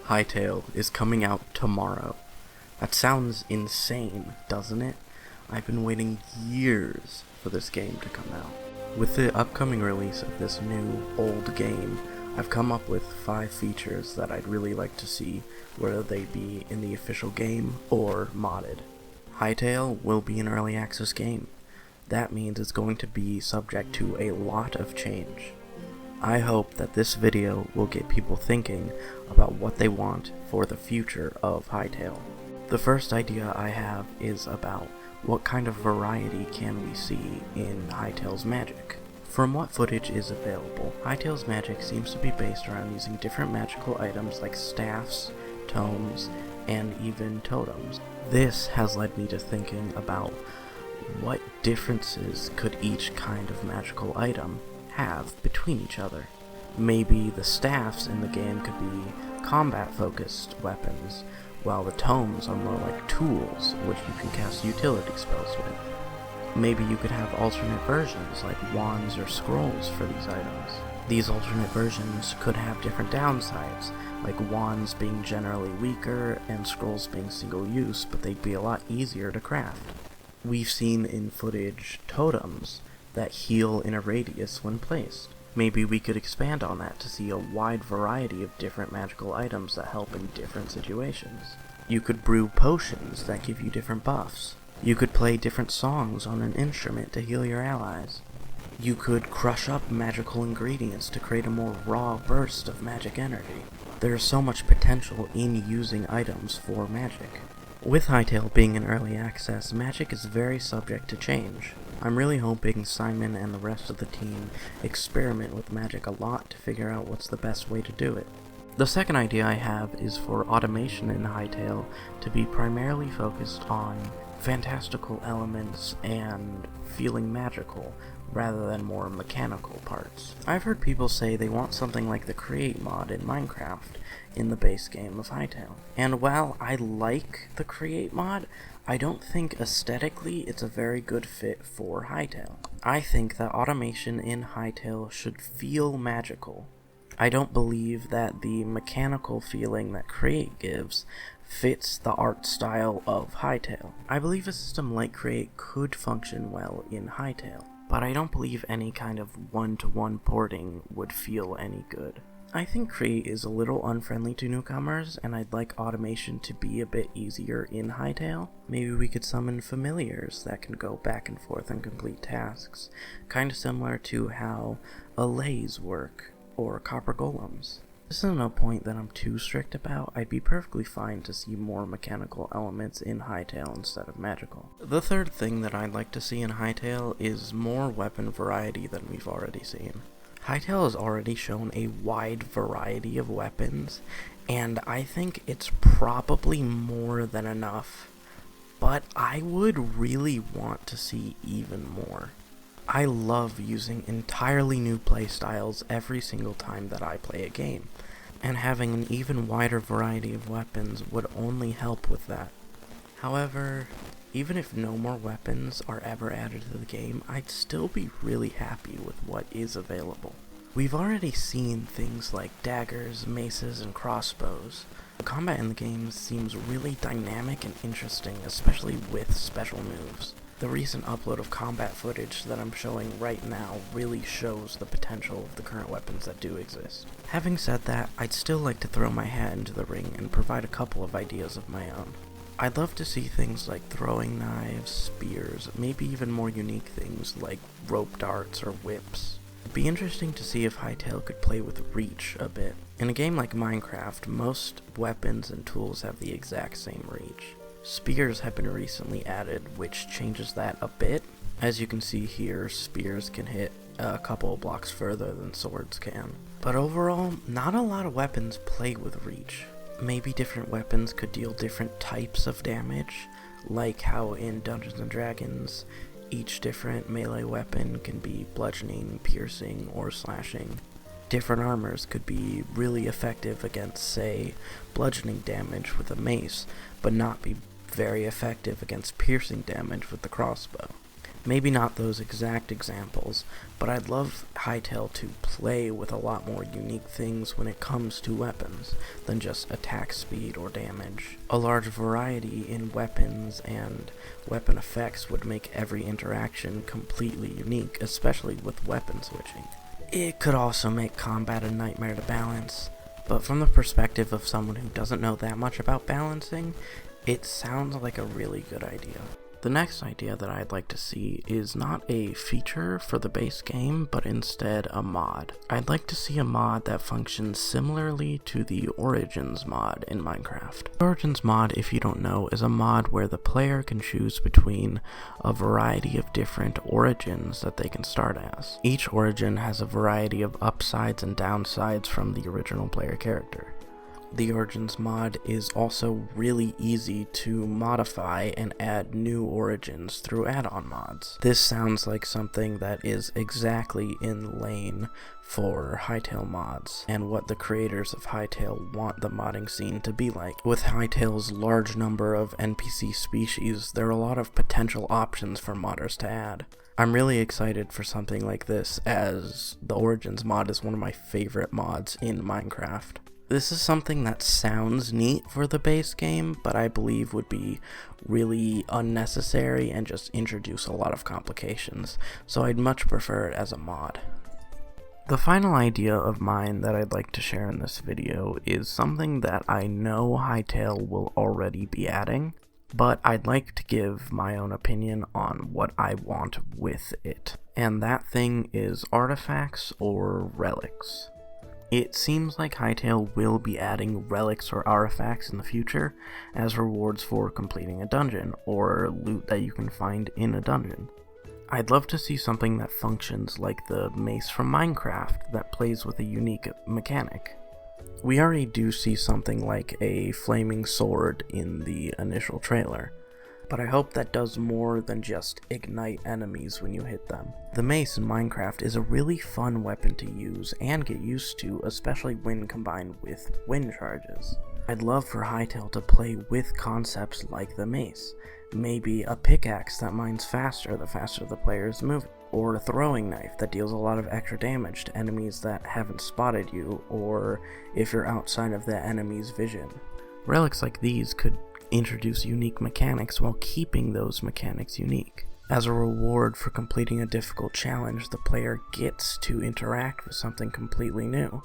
Hytale is coming out tomorrow. That sounds insane, doesn't it? I've been waiting years for this game to come out. With the upcoming release of this new, old game, I've come up with 5 features that I'd really like to see, whether they be in the official game or modded. Hytale will be an early access game. That means it's going to be subject to a lot of change. I hope that this video will get people thinking about what they want for the future of Hytale. The first idea I have is about what kind of variety can we see in Hytale's magic. From what footage is available, Hytale's magic seems to be based around using different magical items like staffs, tomes, and even totems. This has led me to thinking about what differences could each kind of magical item have between each other. Maybe the staffs in the game could be combat-focused weapons, while the tomes are more like tools, which you can cast utility spells with. Maybe you could have alternate versions, like wands or scrolls for these items. These alternate versions could have different downsides, like wands being generally weaker and scrolls being single-use, but they'd be a lot easier to craft. We've seen in footage totems that heal in a radius when placed. Maybe we could expand on that to see a wide variety of different magical items that help in different situations. You could brew potions that give you different buffs. You could play different songs on an instrument to heal your allies. You could crush up magical ingredients to create a more raw burst of magic energy. There is so much potential in using items for magic. With Hytale being in early access, magic is very subject to change. I'm really hoping Simon and the rest of the team experiment with magic a lot to figure out what's the best way to do it. The second idea I have is for automation in Hytale to be primarily focused on fantastical elements and feeling magical, rather than more mechanical parts. I've heard people say they want something like the Create mod in Minecraft in the base game of Hytale. And while I like the Create mod, I don't think aesthetically it's a very good fit for Hytale. I think that automation in Hytale should feel magical. I don't believe that the mechanical feeling that Create gives fits the art style of Hytale. I believe a system like Create could function well in Hytale, but I don't believe any kind of one-to-one porting would feel any good. I think Create is a little unfriendly to newcomers, and I'd like automation to be a bit easier in Hytale. Maybe we could summon familiars that can go back and forth and complete tasks, kinda similar to how allays work, or copper golems. This isn't a point that I'm too strict about. I'd be perfectly fine to see more mechanical elements in Hytale instead of magical. The third thing that I'd like to see in Hytale is more weapon variety than we've already seen. Hytale has already shown a wide variety of weapons, and I think it's probably more than enough, but I would really want to see even more. I love using entirely new playstyles every single time that I play a game, and having an even wider variety of weapons would only help with that. However, even if no more weapons are ever added to the game, I'd still be really happy with what is available. We've already seen things like daggers, maces, and crossbows. The combat in the game seems really dynamic and interesting, especially with special moves. The recent upload of combat footage that I'm showing right now really shows the potential of the current weapons that do exist. Having said that, I'd still like to throw my hat into the ring and provide a couple of ideas of my own. I'd love to see things like throwing knives, spears, maybe even more unique things like rope darts or whips. It'd be interesting to see if Hytale could play with reach a bit. In a game like Minecraft, most weapons and tools have the exact same reach. Spears have been recently added, which changes that a bit. As you can see here, spears can hit a couple of blocks further than swords can. But overall, not a lot of weapons play with reach. Maybe different weapons could deal different types of damage, like how in Dungeons & Dragons, each different melee weapon can be bludgeoning, piercing, or slashing. Different armors could be really effective against, say, bludgeoning damage with a mace, but not be very effective against piercing damage with the crossbow. Maybe not those exact examples, but I'd love Hytale to play with a lot more unique things when it comes to weapons than just attack speed or damage. A large variety in weapons and weapon effects would make every interaction completely unique, especially with weapon switching. It could also make combat a nightmare to balance, but from the perspective of someone who doesn't know that much about balancing, it sounds like a really good idea. The next idea that I'd like to see is not a feature for the base game, but instead a mod. I'd like to see a mod that functions similarly to the Origins mod in Minecraft. The Origins mod, if you don't know, is a mod where the player can choose between a variety of different origins that they can start as. Each origin has a variety of upsides and downsides from the original player character. The Origins mod is also really easy to modify and add new origins through add-on mods. This sounds like something that is exactly in lane for Hytale mods, and what the creators of Hytale want the modding scene to be like. With Hytale's large number of NPC species, there are a lot of potential options for modders to add. I'm really excited for something like this, as the Origins mod is one of my favorite mods in Minecraft. This is something that sounds neat for the base game, but I believe would be really unnecessary and just introduce a lot of complications, so I'd much prefer it as a mod. The final idea of mine that I'd like to share in this video is something that I know Hytale will already be adding, but I'd like to give my own opinion on what I want with it, and that thing is artifacts or relics. It seems like Hytale will be adding relics or artifacts in the future as rewards for completing a dungeon, or loot that you can find in a dungeon. I'd love to see something that functions like the mace from Minecraft that plays with a unique mechanic. We already do see something like a flaming sword in the initial trailer, but I hope that does more than just ignite enemies when you hit them. The mace in Minecraft is a really fun weapon to use and get used to, especially when combined with wind charges. I'd love for Hytale to play with concepts like the mace. Maybe a pickaxe that mines faster the faster the player is moving, or a throwing knife that deals a lot of extra damage to enemies that haven't spotted you, or if you're outside of that enemy's vision. Relics like these could introduce unique mechanics while keeping those mechanics unique. As a reward for completing a difficult challenge, the player gets to interact with something completely new.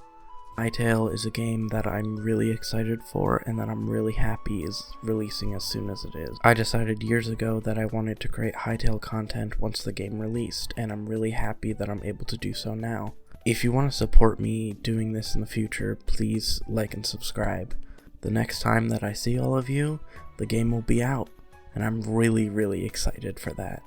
Hytale is a game that I'm really excited for and that I'm really happy is releasing as soon as it is. I decided years ago that I wanted to create Hytale content once the game released, and I'm really happy that I'm able to do so now. If you want to support me doing this in the future, please like and subscribe. The next time that I see all of you, the game will be out, and I'm really excited for that.